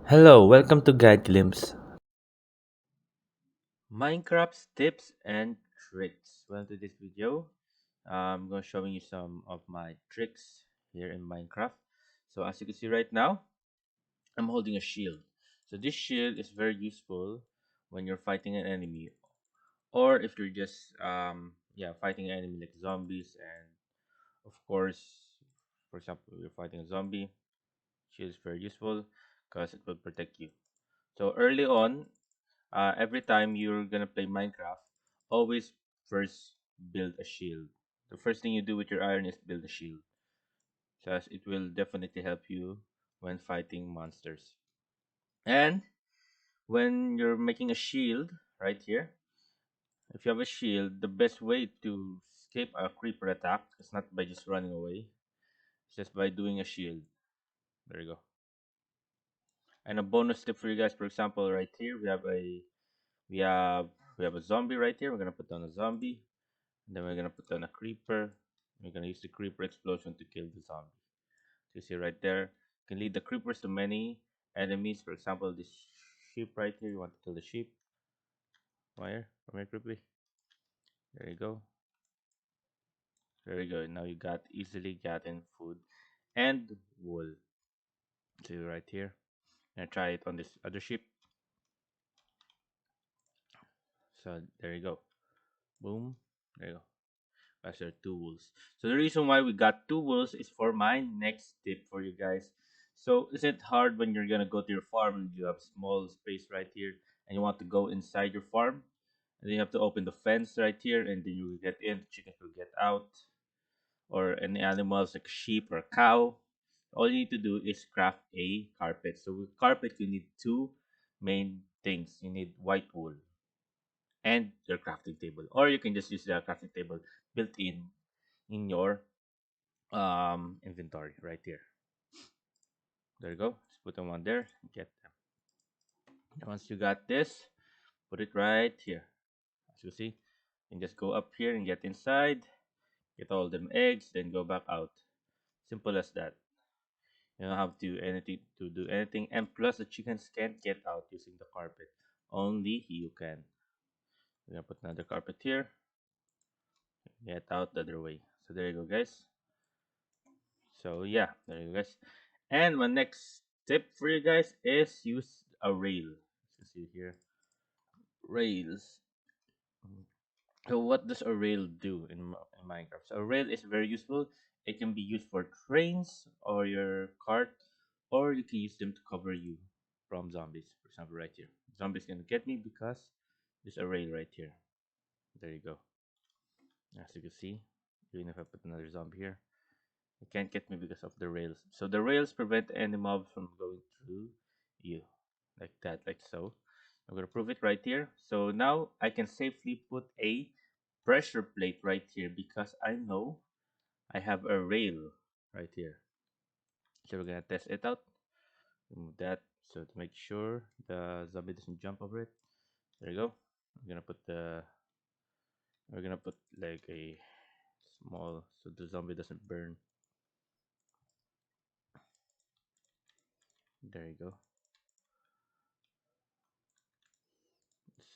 Hello, welcome to Guide Glimpse. Minecraft's tips and tricks. Well, to this video, I'm going to showing you some of my tricks here in Minecraft. So as you can see right now, I'm holding a shield. So this shield is very useful when you're fighting an enemy, or if you're just fighting an enemy like zombies, and of course, for example, you're fighting a zombie. Shield is very useful because it will protect you. So early on, every time you're gonna play Minecraft, always first build a shield. The first thing you do with your iron is build a shield, because it will definitely help you when fighting monsters. And when you're making a shield, right here, if you have a shield, the best way to escape a creeper attack is not by just running away, it's just by doing a shield. There you go. And a bonus tip for you guys, for example, right here we have we have a zombie right here. We're gonna put down a zombie. Then we're gonna put down a creeper. We're gonna use the creeper explosion to kill the zombie. So you see right there, you can lead the creepers to many enemies. For example, this sheep right here. You want to kill the sheep. Come here quickly. There you go. There you go. Now you got easily gotten food and wool. See right here. And try it on this other sheep. So there you go. Boom. There you go. That's our two wolves. So the reason why we got two wolves is for my next tip for you guys. So is it hard when you're gonna go to your farm and you have small space right here and you want to go inside your farm? And then you have to open the fence right here and then you will get in, the chickens will get out, or any animals like sheep or cow. All you need to do is craft a carpet. So with carpet you need two main things. You need white wool and your crafting table. Or you can just use the crafting table built in your inventory right here. There you go. Just put them on there. Get them. And once you got this, put it right here. As you see, you can just go up here and get inside, get all them eggs, then go back out. Simple as that. You don't have to do anything. And plus, the chickens can't get out using the carpet. Only you can. We're gonna put another carpet here. Get out the other way. So there you go, guys. So yeah, there you go, guys. And my next tip for you guys is use a rail. As you see here, rails. So what does a rail do in Minecraft? So a rail is very useful. It can be used for trains or your cart, or you can use them to cover you from zombies. For example, right here, zombies can get me because there's a rail right here. There you go. As you can see, even if I put another zombie here, you can't get me because of the rails. So the rails prevent any mobs from going through you. Like that, like so. I'm gonna prove it right here. So now I can safely put a pressure plate right here because I know I have a rail right here. So we're gonna test it out. Remove that so to make sure the zombie doesn't jump over it. There you go. We're gonna put like a small so the zombie doesn't burn. There you go.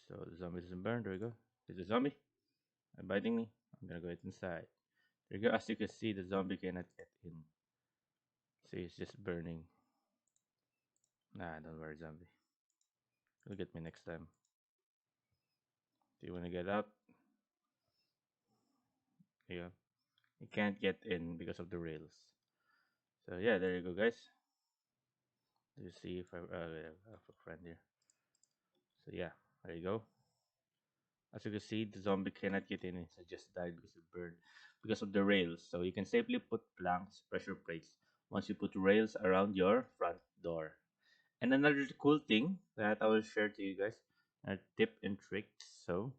So the zombie doesn't burn. There you go. There's a zombie. Biting me. I'm gonna go inside. There you go. As you can see, the zombie cannot get in. See, it's just burning. Nah, don't worry, zombie. You'll get me next time. Do you want to get out? Yeah. You can't get in because of the rails. So yeah, there you go, guys. You see if I have a friend here. So yeah, there you go. As you can see, the zombie cannot get in. It just died because it burned because of the rails. So you can safely put planks, pressure plates once you put rails around your front door. And another cool thing that I will share to you guys, a tip and trick. So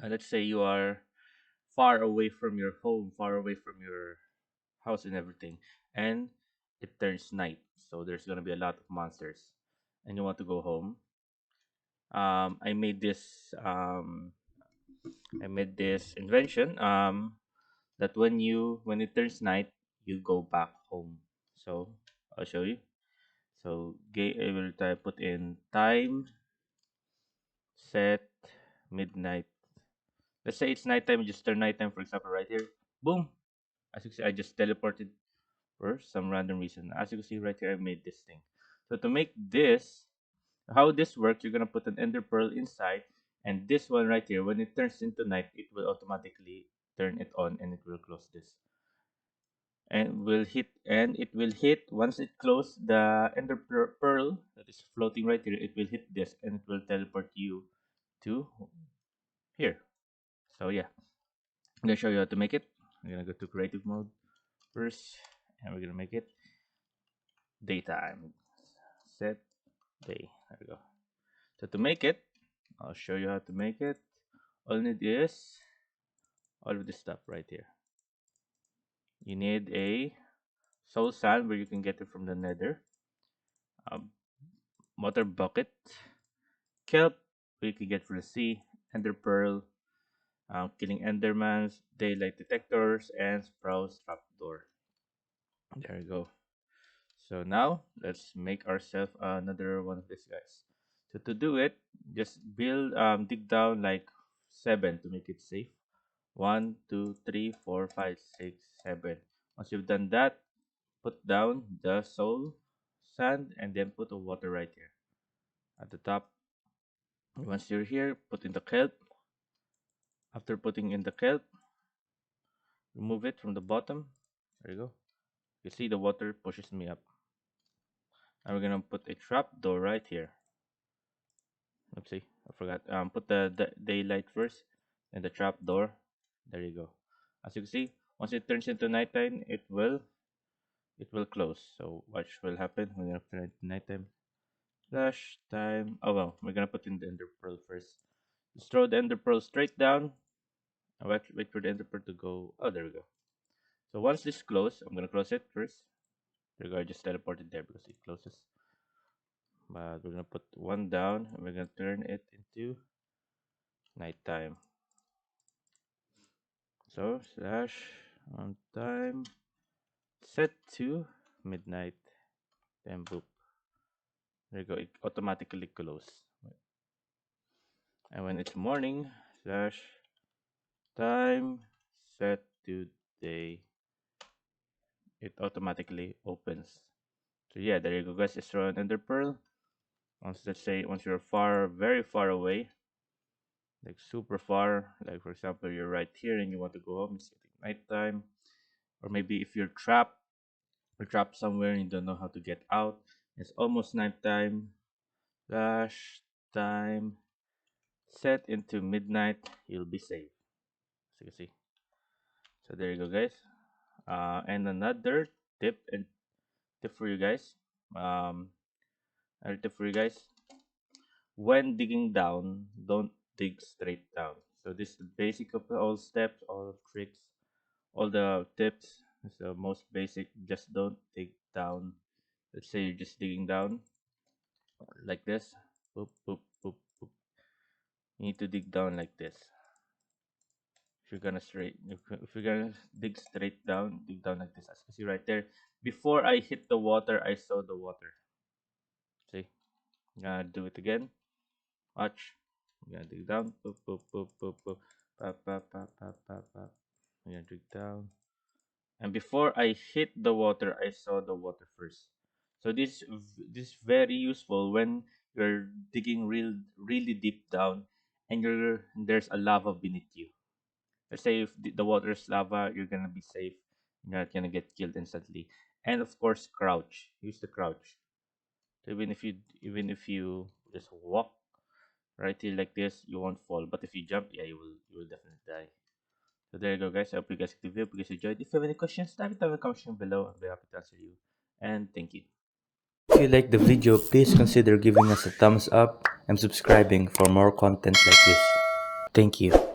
let's say you are far away from your home, far away from your house and everything, and it turns night. So there's gonna be a lot of monsters, and you want to go home. I made this. I made this invention. That when it turns night, you go back home. So I'll show you. So I will try put in time set midnight. Let's say it's nighttime, you just turn nighttime, for example, right here. Boom. As you can see, I just teleported for some random reason. As you can see right here, I made this thing. So to make this, how this works, you're gonna put an ender pearl inside, and this one right here, when it turns into night, it will automatically turn it on and it will close this. And it will hit once it closes the pearl that is floating right here, it will hit this and it will teleport you to here. So yeah, I'm gonna show you how to make it. I'm gonna go to creative mode first, and we're gonna make it daytime. Set day. There we go. So to make it, I'll show you how to make it. All you need is all of this stuff right here. You need a soul sand where you can get it from the nether, a water bucket, kelp where you can get from the sea, ender pearl, killing endermans, daylight detectors, and sprouse trapdoor. There you go. So now let's make ourselves another one of these guys. So to do it, just dig down like 7 to make it safe. 1, 2, 3, 4, 5, 6, 7. Once you've done that, put down the soul sand and then put the water right here at the top. Once you're here, put in the kelp. After putting in the kelp, remove it from the bottom. There you go. You see the water pushes me up. And we're gonna put a trap door right here. Oopsie, I forgot. Put the daylight first and the trap door. There you go. As you can see, once it turns into nighttime, it will close. So watch will happen. We're gonna turn it to nighttime. Flash time. Oh well, we're gonna put in the ender pearl first. Just throw the ender pearl straight down. And wait for the ender pearl to go. Oh, there we go. So once this close, I'm gonna close it first. There you go. I just teleported there because it closes. But we're gonna put one down and we're gonna turn it into nighttime. So slash on time set to midnight. Then boop. There you go. It automatically close. And when it's morning, slash time set to day, it automatically opens. So yeah, there you go, guys. It's run ender pearl. Once you're far, very far away, like super far, like for example, you're right here and you want to go home, it's getting nighttime. Or maybe if you're trapped somewhere and you don't know how to get out, it's almost nighttime. Flash time set into midnight, you'll be safe. As you can see. So there you go, guys. And another tip for you guys. Um, another tip for you guys. When digging down, don't dig straight down. So this is the basic of all steps, all tricks, all the tips. It's the most basic. Just don't dig down. Let's say you're just digging down like this. Boop, boop, boop, boop. You need to dig down like this. If you're gonna dig straight down, dig down like this. As you see right there. Before I hit the water, I saw the water. See? I'm gonna do it again. Watch. I'm gonna dig down. Boop, boop, boop, boop, boop. Pop, pop, pop, pop, pop, pop. I'm gonna dig down. And before I hit the water, I saw the water first. So this is very useful when you're digging really deep down and there's a lava beneath you. Let's say if the water is lava, you're gonna be safe. You're not gonna get killed instantly. And of course, crouch. Use the crouch. So even if you just walk right here like this, you won't fall. But if you jump, yeah, you will definitely die. So there you go, guys. I hope you guys liked the video. Hope you guys enjoyed. If you have any questions, type it down in the comment section below. I'll be happy to answer you. And thank you. If you like the video, please consider giving us a thumbs up and subscribing for more content like this. Thank you.